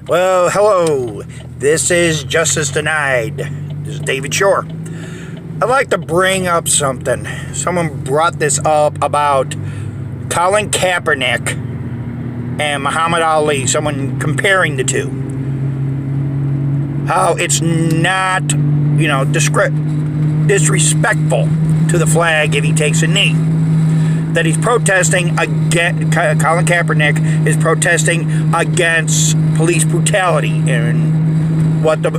Well, hello. This is Justice Denied. This is David Shore. I'd like to bring up something. Someone brought this up about Colin Kapernick and Muhammad Ali. Someone comparing the two. How it's not, disrespectful to the flag if he takes a knee. That he's protesting against, Colin Kaepernick is protesting against police brutality and what let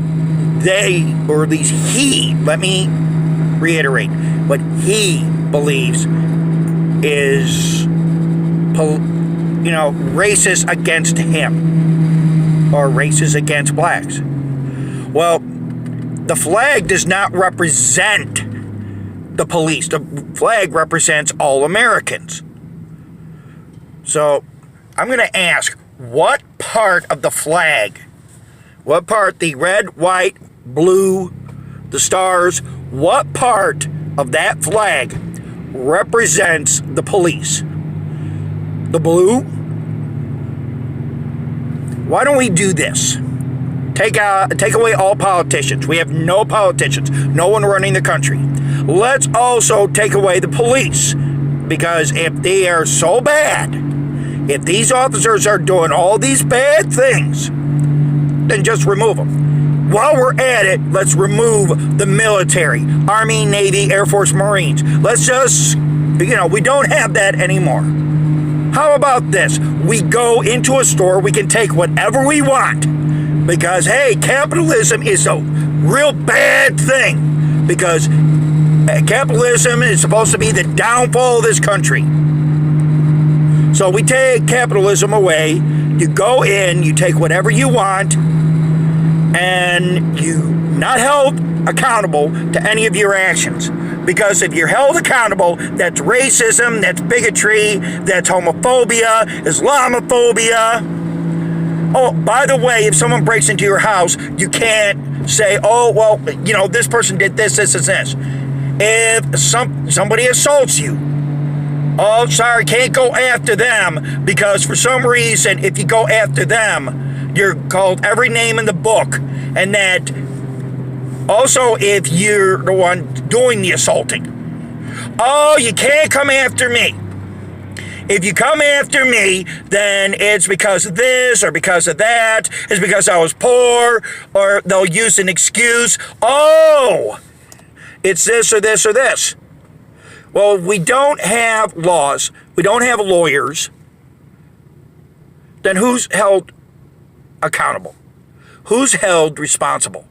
me reiterate, what he believes is, racist against him or racist against blacks. Well, the flag does not represent the police. The flag represents all Americans. So I'm going to ask, what part of the flag, what part, the red, white, blue, the stars, what part of that flag represents the police? The blue? Why don't we do this? Take away all politicians. We have no politicians, no one running the country. Let's also take away the police, because if they are so bad, if these officers are doing all these bad things, then just remove them. While we're at it, let's remove the military, Army, Navy, Air Force, Marines. Let's just, we don't have that anymore. How about this? We go into a store, we can take whatever we want. Because, hey, capitalism is a real bad thing. Because capitalism is supposed to be the downfall of this country. So we take capitalism away. You go in, you take whatever you want, and you're not held accountable to any of your actions. Because if you're held accountable, that's racism, that's bigotry, that's homophobia, Islamophobia. Oh, by the way, if someone breaks into your house, you can't say, oh, well, this person did this. If somebody assaults you, oh, sorry, can't go after them, because for some reason, if you go after them, you're called every name in the book. And that also, if you're the one doing the assaulting, oh, you can't come after me. If you come after me, then it's because of this or because of that. It's because I was poor, or they'll use an excuse. Oh, it's this or this or this. Well, we don't have laws. We don't have lawyers. Then who's held accountable? Who's held responsible?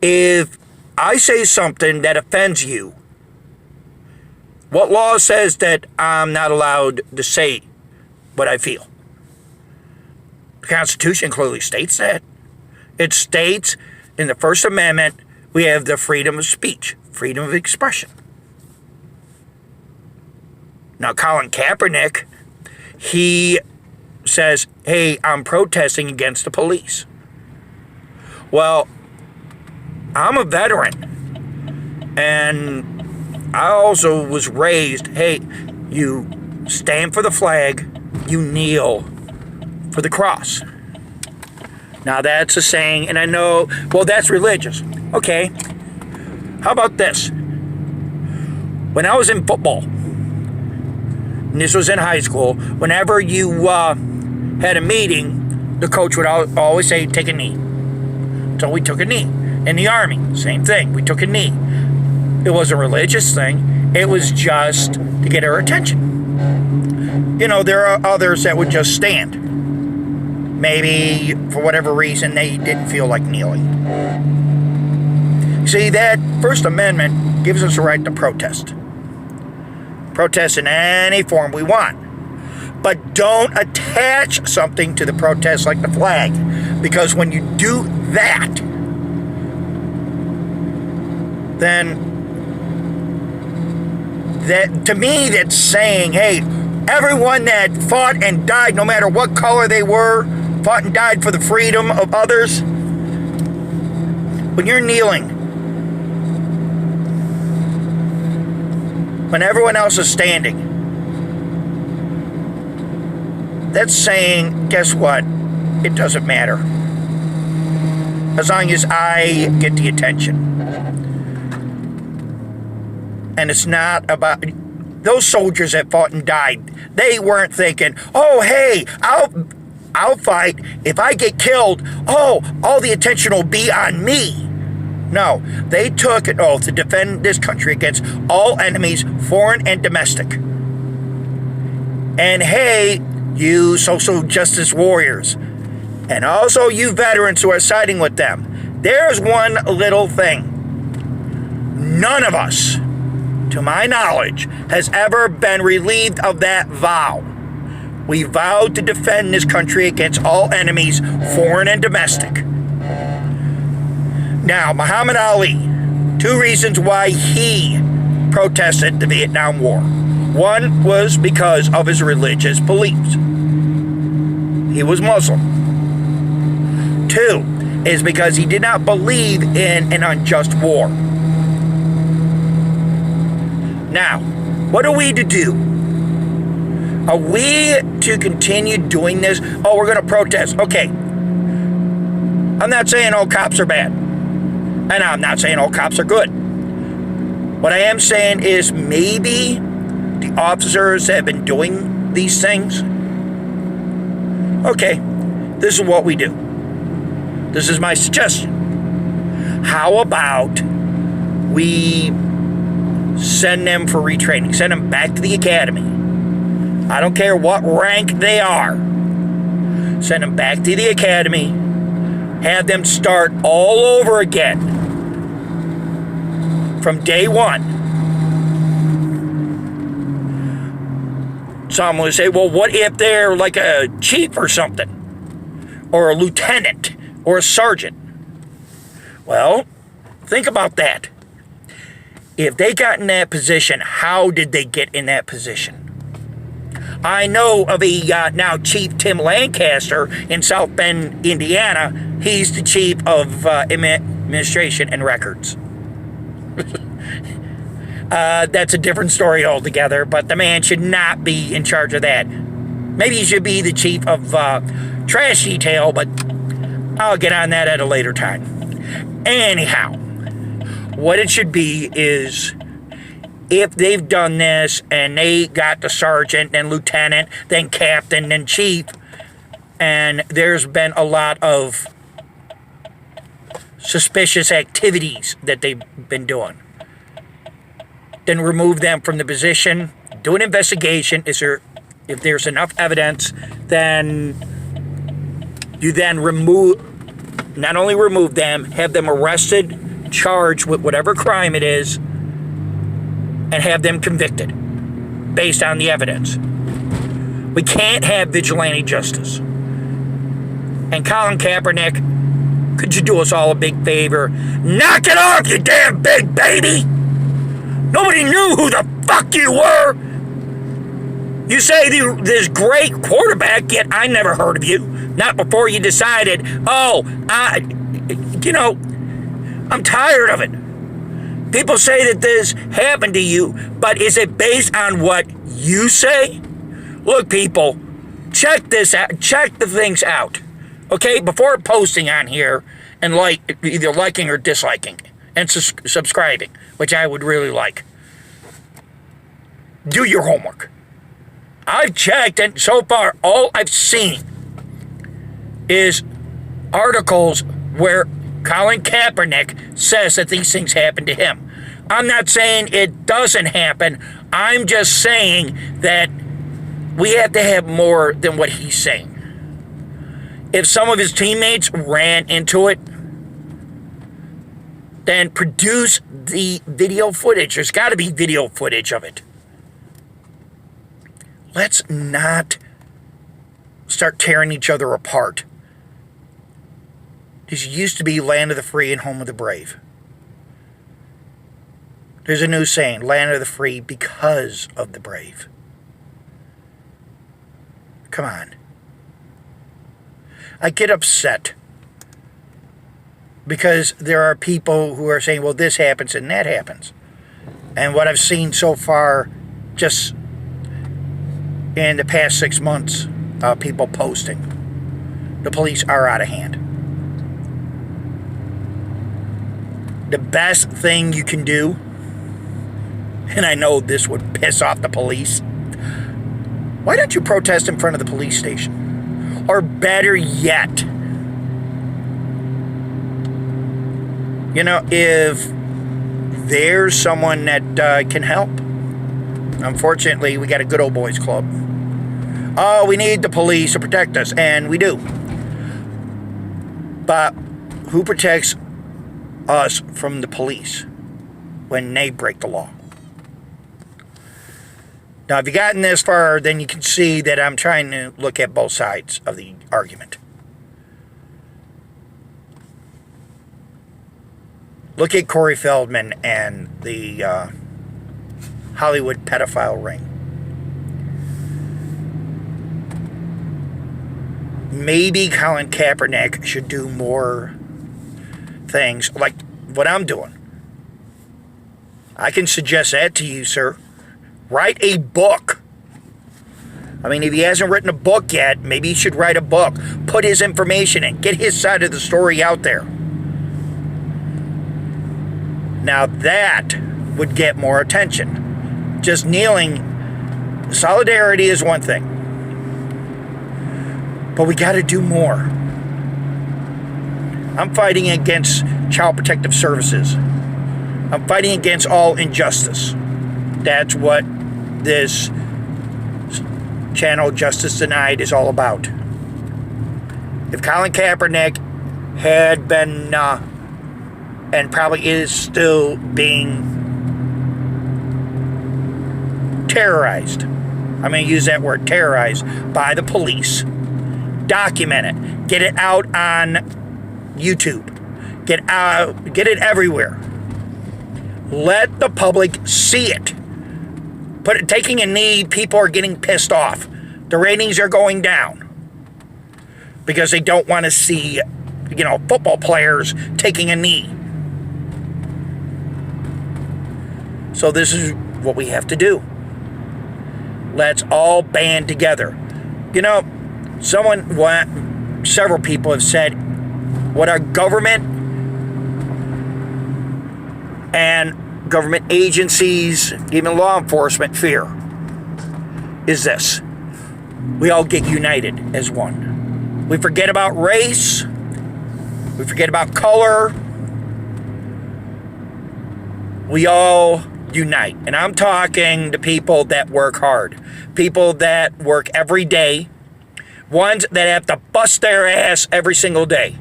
If I say something that offends you, what law says that I'm not allowed to say what I feel? The Constitution clearly states that. It states in the First Amendment we have the freedom of speech, freedom of expression. Now, Colin Kaepernick, he says, hey, I'm protesting against the police. Well, I'm a veteran, and I also was raised, hey, you stand for the flag, you kneel for the cross. Now that's a saying, and I know, well, that's religious. Okay, how about this? When I was in football, and this was in high school, whenever you had a meeting, the coach would always say, take a knee. So we took a knee. In the Army, same thing, we took a knee. It wasn't a religious thing. It was just to get our attention. There are others that would just stand. Maybe, for whatever reason, they didn't feel like kneeling. See, that First Amendment gives us a right to protest. Protest in any form we want. But don't attach something to the protest like the flag. Because when you do that, then that, to me, that's saying, hey, everyone that fought and died, no matter what color they were, fought and died for the freedom of others. When you're kneeling, when everyone else is standing, that's saying, guess what? it doesn't matter. As long as I get the attention. And it's not about... Those soldiers that fought and died, they weren't thinking, oh, hey, I'll fight. If I get killed, oh, all the attention will be on me. No, they took an oath to defend this country against all enemies, foreign and domestic. And hey, you social justice warriors, and also you veterans who are siding with them, there's one little thing. None of us, to my knowledge, has ever been relieved of that vow. We vowed to defend this country against all enemies, foreign and domestic. Now, Muhammad Ali, 2 reasons why he protested the Vietnam War. One was because of his religious beliefs. He was Muslim. 2 is because he did not believe in an unjust war. Now, what are we to do? Are we to continue doing this? Oh, we're going to protest. Okay. I'm not saying all cops are bad. And I'm not saying all cops are good. What I am saying is maybe the officers have been doing these things. Okay. This is what we do. This is my suggestion. How about we send them for retraining. Send them back to the academy. I don't care what rank they are. Send them back to the academy. Have them start all over again. From day one. Someone would say, well, what if they're like a chief or something? Or a lieutenant? Or a sergeant? Well, think about that. If they got in that position, how did they get in that position? I know of a now Chief Tim Lancaster in South Bend, Indiana. He's the chief of administration and records. That's a different story altogether, but the man should not be in charge of that. Maybe he should be the chief of trash detail, but I'll get on that at a later time. Anyhow. What it should be is, if they've done this and they got the sergeant, then lieutenant, then captain, then chief, and there's been a lot of suspicious activities that they've been doing, then remove them from the position, do an investigation. If there's enough evidence, then you then not only remove them, have them arrested, charged with whatever crime it is, and have them convicted based on the evidence. We can't have vigilante justice. And Colin Kapernick, could you do us all a big favor? Knock it off, you damn big baby! Nobody knew who the fuck you were! You say this great quarterback, yet I never heard of you. Not before you decided, I'm tired of it. People say that this happened to you, but is it based on what you say? Look, people, check this out. Check the things out, okay? Before posting on here and either liking or disliking and subscribing, which I would really like. Do your homework. I've checked, and so far all I've seen is articles where Colin Kaepernick says that these things happen to him. I'm not saying it doesn't happen. I'm just saying that we have to have more than what he's saying. If some of his teammates ran into it, then produce the video footage. There's got to be video footage of it. Let's not start tearing each other apart. This used to be land of the free and home of the brave. There's a new saying, land of the free because of the brave. Come on. I get upset because there are people who are saying, well, this happens and that happens. And what I've seen so far, just in the past 6 months, people posting. the police are out of hand. The best thing you can do, and I know this would piss off the police, why don't you protest in front of the police station? Or better yet, you know, if there's someone that can help. Unfortunately, we got a good old boys club. Oh, we need the police to protect us, and we do. But who protects us from the police when they break the law? Now, if you've gotten this far, then you can see that I'm trying to look at both sides of the argument. Look at Corey Feldman and the Hollywood pedophile ring. Maybe Colin Kaepernick should do more things like what I'm doing. I can suggest that to you, sir. Write a book. I mean, if he hasn't written a book yet, maybe he should write a book. Put his information in. Get his side of the story out there. Now that would get more attention. Just kneeling, solidarity is one thing. But we got to do more. I'm fighting against Child Protective Services. I'm fighting against all injustice. That's what this channel, Justice Denied, is all about. If Colin Kaepernick had been, and probably is still being terrorized, I'm going to use that word, terrorized, by the police, document it. Get it out on YouTube. Get it everywhere. Let the public see it. Taking a knee, people are getting pissed off. The ratings are going down because they don't want to see, football players taking a knee. So this is what we have to do. Let's all band together. Several people have said what our government and government agencies, even law enforcement, fear is this. We all get united as one. We forget about race. We forget about color. We all unite. And I'm talking to people that work hard. People that work every day. Ones that have to bust their ass every single day.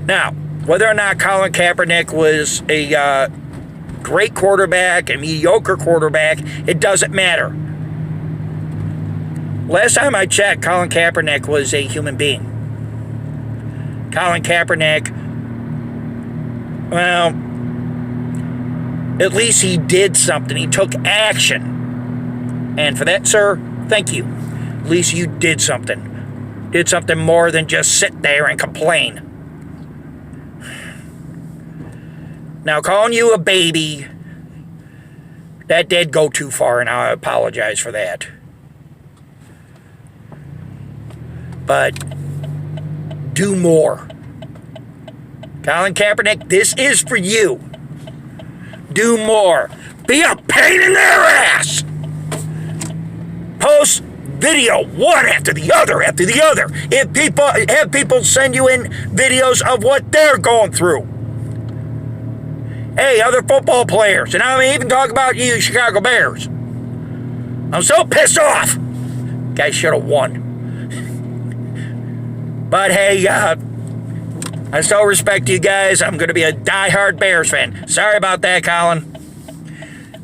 Now, whether or not Colin Kaepernick was a great quarterback, a mediocre quarterback, it doesn't matter. Last time I checked, Colin Kaepernick was a human being. Colin Kaepernick, well, at least he did something. He took action. And for that, sir, thank you. At least you did something. Did something more than just sit there and complain. Now, calling you a baby, that did go too far, and I apologize for that. But do more. Colin Kaepernick, this is for you. Do more. Be a pain in their ass. Post video one after the other after the other. If people have people send you in videos of what they're going through. Hey, other football players, and I'm even talking about you, Chicago Bears. I'm so pissed off. Guys should have won. But hey, I still respect you guys. I'm going to be a diehard Bears fan. Sorry about that, Colin.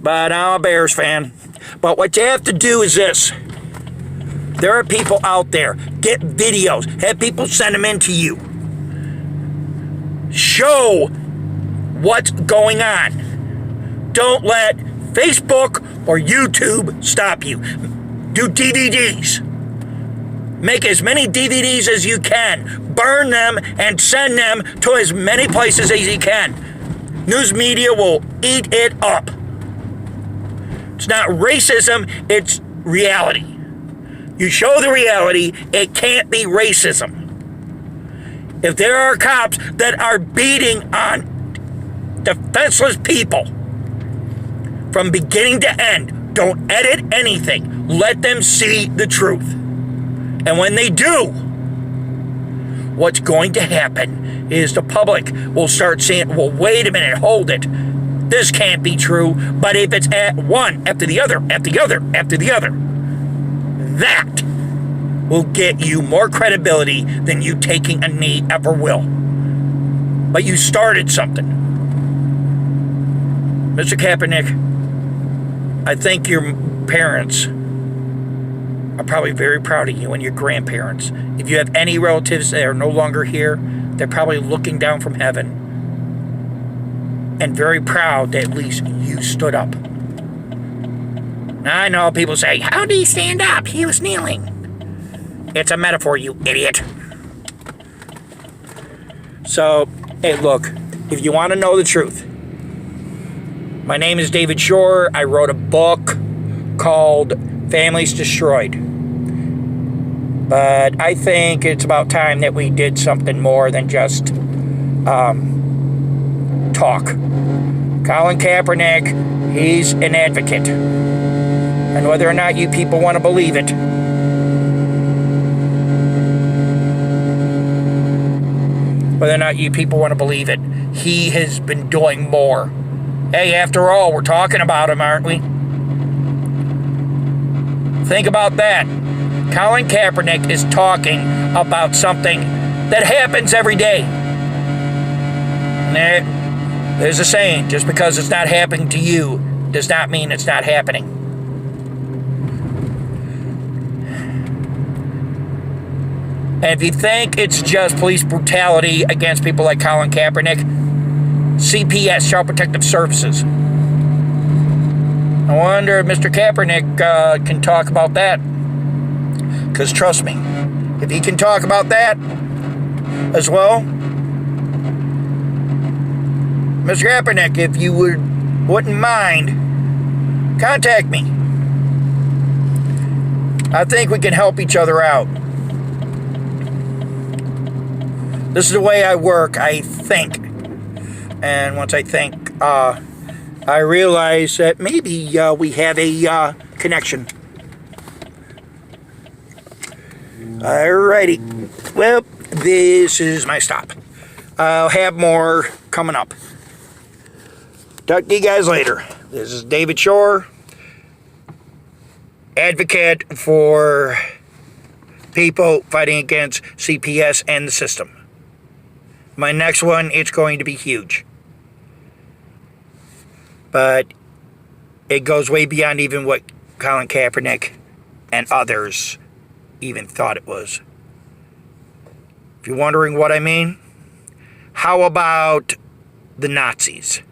But I'm a Bears fan. But what you have to do is this. There are people out there. Get videos. Have people send them in to you. Show what's going on. Don't let Facebook or YouTube stop you. Do DVDs. Make as many DVDs as you can. Burn them and send them to as many places as you can. News media will eat it up. It's not racism, it's reality. You show the reality. It can't be racism. If there are cops that are beating on defenseless people from beginning to end, don't edit anything. Let them see the truth. And when they do, what's going to happen is the public will start saying, well, wait a minute, hold it. This can't be true. But if it's at one after the other, after the other, after the other, that will get you more credibility than you taking a knee ever will. But you started something. Mr. Kapernick, I think your parents are probably very proud of you and your grandparents. If you have any relatives that are no longer here, they're probably looking down from heaven and very proud that at least you stood up. Now, I know people say, how did he stand up? He was kneeling. It's a metaphor, you idiot. So, hey, look, if you want to know the truth, my name is David Shore. I wrote a book called Families Destroyed. But I think it's about time that we did something more than just talk. Colin Kaepernick, he's an advocate. And whether or not you people want to believe it, he has been doing more. Hey, after all, we're talking about him, aren't we? Think about that. Colin Kaepernick is talking about something that happens every day. There's a saying, just because it's not happening to you does not mean it's not happening. And if you think it's just police brutality against people like Colin Kaepernick, CPS, Child Protective Services. I wonder if Mr. Kaepernick can talk about that. Because trust me, if he can talk about that as well, Mr. Kaepernick, if you wouldn't mind, contact me. I think we can help each other out. This is the way I work, I think. And once I think, I realize that maybe we have a connection. Alrighty. Well, this is my stop. I'll have more coming up. Talk to you guys later. This is David Shore, advocate for people fighting against CPS and the system. My next one, it's going to be huge. But it goes way beyond even what Colin Kaepernick and others even thought it was. If you're wondering what I mean, how about the Nazis?